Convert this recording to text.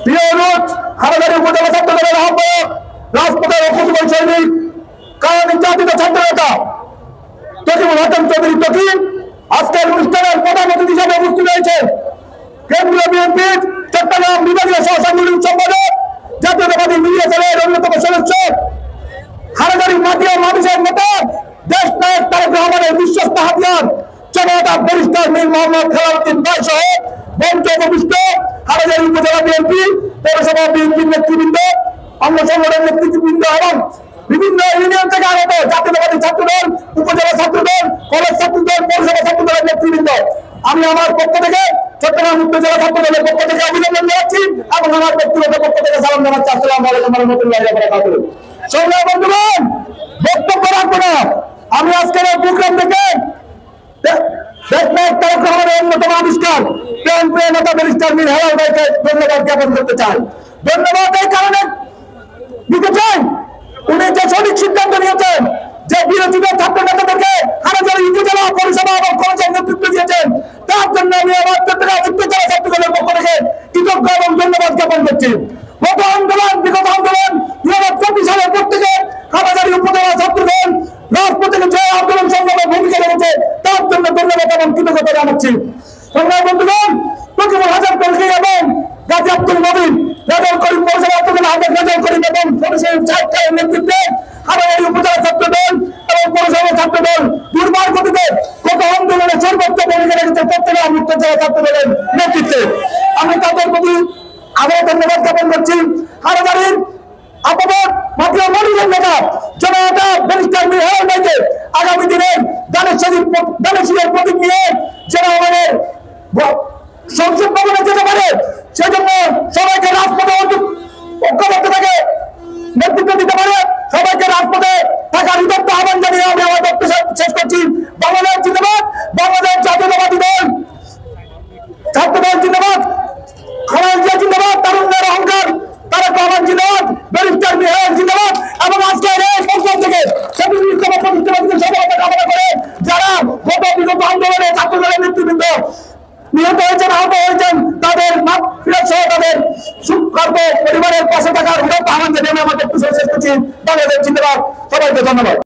প্রিয় অনুরোধ, হারাদারি উপজেলা ছাত্র দলের আহ্বায়ক, রাজপথের অকুতবল সৈনিক, কারণ জাতীয় ছাত্র নেতা তকিবুল হাসান চৌধুরী তকি আজকের অনুষ্ঠানের প্রধান অতিথি হিসেবে উপস্থিত রয়েছেন। কেন্দ্রীয় বিএনপির চট্টগ্রাম বিভাগীয় সহসাংগঠনিক সম্পাদক, জাতীয়তাবাদী মিডিয়া সেলের অন্যতম সদস্য, হারাদারি মাটি ও মানুষের নেতা, দেশ নায়ক তারেক রহমানের বিশ্বস্ত হাতিয়ার জনতা ব্যারিস্টার মীর মোহাম্মদ খেলাউদ্দিন ভাই সহ মঞ্চ উপবিষ্ট হারাদারি উপজেলা বিএনপি, পৌরসভা বিএনপির নেতৃবৃন্দ, অঙ্গ সংগঠনের নেতৃবৃন্দ এবং বিভিন্ন ইউনিয়ন থেকে আগত জাতীয়তাবাদী ছাত্রদল, উপজেলা ছাত্রদল, কলেজ ছাত্রদল, পৌরসভা ছাত্রদলের নেতৃবৃন্দ, আমি আমার পক্ষ থেকে চট্টগ্রাম উপজেলা ছাত্রদলের পক্ষ থেকে অভিনন্দন জানাচ্ছি এবং আমার ব্যক্তিগত পক্ষ থেকে সালাম জানাচ্ছি। আসসালামু আলাইকুম ওয়া রাহমাতুল্লাহি ওয়া বারাকাতুহু। সংগ্রামী বন্ধুগণ, বক্তব্য রাখবো না। আমি আজকের এই প্রোগ্রাম থেকে তারেক রহমানের অন্যতম আবিষ্কার প্রাণ প্রিয় নেতা ব্যারিস্টার মীর হেলাল ভাইকে ধন্যবাদ জ্ঞাপন করতে চাই। ধন্যবাদ এই কারণে দিতে চাই, উনি যে সঠিক সিদ্ধান্ত নিয়েছেন যে বিরোধীদের ছাত্র নেতাদেরকে হারাদারি উপজেলা পরিষেবা এবং কলেজের নেতৃত্ব দিয়েছেন, তার জন্য আমি আমার চট্টগ্রাম উপজেলা ছাত্রদলের পক্ষ থেকে কৃতজ্ঞ এবং ধন্যবাদ জ্ঞাপন করছি। বিগত আন্দোলন 2024 সালের পর থেকে হারাদারি উপজেলা ছাত্রদল রাজপথে যে আন্দোলন সংগ্রামে ভূমিকা রেখেছে তার জন্য ধন্যবাদ এবং কৃতজ্ঞতা জানাচ্ছি। সংগ্রামী বন্ধুগণ, তকিবুল হাসান চৌধুরী এবং গাজী আব্দুল নবীন, রেজাউল করিম পৌরসভা রেজাউল করিম এবং সাহেবের নেতৃত্বে হারাদারি উপজেলা ছাত্রদল এবং পৌরসভা ছাত্রদল দুর্বার গতিতে গত আন্দোলনে সর্বোচ্চ ভূমিকা রেখেছে চট্টগ্রাম উপজেলা ছাত্রদলের নেতৃত্বে। আমি তাদের প্রতি আবার ধন্যবাদ জ্ঞাপন করছি। হারাদারির আপাতত মাত্র মনিরের নেতা জনতা ব্যারিস্টার মীর হেলাল ভাইকে আগামী দিনে দানেশের প্রতীক নিয়ে যারা আমাদের সংসদ ভবনে যেতে পারে সেজন্য সবাইকে রাজপথে ঐক্যবদ্ধ থেকে নেতৃত্ব দিতে পারে, সবাইকে রাজপথে থাকার উদ্যোক্ত আহ্বান জানিয়ে আমি আমার বক্তব্য শেষ করছি। বাংলাদেশ জিন্দাবাদ, বাংলাদেশ জাতীয়তাবাদী দল ছাত্রদল জিন্দাবাদ, খালেদা জিন্দাবাদ, তারুণ্যের অহংকার তারেক রহমান জিন্দাবাদ, ব্যারিস্টার মীর হেলাল জিন্দাবাদ এবং আজকের এই সংসদ থেকে সফলতা কামনা করে যারা বিগত আন্দোলনে ছাত্রদলের নেতৃবৃন্দ নিহত হয়েছেন, আহত হয়েছেন, তাদের মাগফিরাত সহ তাদের সুখকর্ম পরিবারের পাশে থাকার উদাত্ত আহ্বান জানিয়ে আমি আমার বক্তব্য শেষ করছি। বাংলাদেশ জিন্দাবাদ, সবাইকে ধন্যবাদ।